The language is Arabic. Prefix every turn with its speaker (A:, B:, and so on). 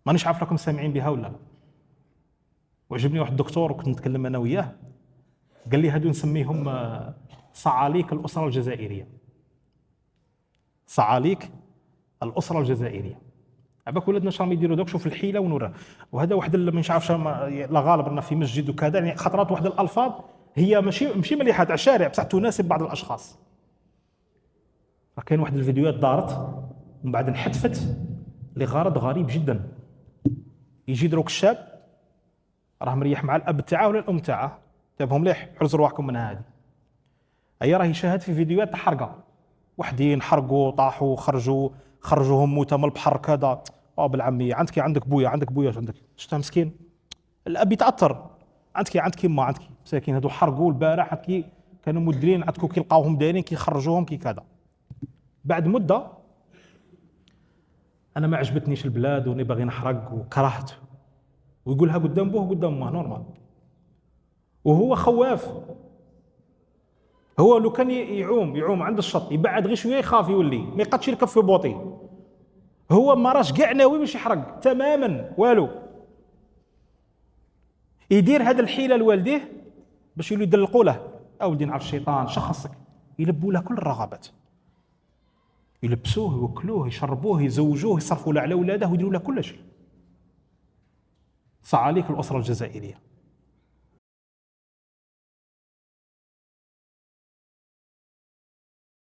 A: مانيش عارف راكم سامعين بها ولا لا. وعجبني واحد الدكتور وكنت نتكلم انا وياه، قال لي هادو نسميهم صعاليك الاسره الجزائريه. صعاليك الاسره الجزائريه. عباك ولادنا شراهم يديروا دوك، شوف الحيله ونورا. وهذا واحد اللي مش عارف لا غالب انه في مسجد وكذا، يعني خطرات واحد الالفاظ هي ماشي مليحه تاع الشارع، بصح تناسب بعض الاشخاص. كاين واحد الفيديوهات دارت ومن بعد انحذفت لغرض غريب جدا. يجي دروك الشاب راه مريح مع الاب تاعه ولا الام تاعه، انتبهوا مليح، حرزوا رواحكم من هذه. هي راهي شاهد في فيديوهات تاع حرقه، وحدين حرقوا طاحوا خرجوهم موتى من البحر كذا. بالعمية عندك بويا، عندك بويا، عندك شفتها مسكين الاب يتاثر. عندك ما عندك مساكين هذو حرقوا البارح، كانوا مديرين عندكم كي لقاوهم دايرين كي خرجوهم كي كذا. بعد مده انا ما عجبتنيش البلاد وني باغي نحرق وكرهت، ويقولها قدام بوه قدام امه نورمال. وهو خواف، هو لو كان يعوم عند الشط يبعد غير شويه يخاف يولي ما يقدش يركب في بوطي. هو ما راش كاع ناوي باش يحرق تماما والو، يدير هذا الحيله لوالديه باش يولي يدلقوا له. اولدي نعرف الشيطان شخصك، يلبوا له كل الرغبات، يلبسوه يوكلوه يشربوه يزوجوه يصرفوا له على اولاده ويديروا له كل شيء. صعاليك الاسره الجزائريه.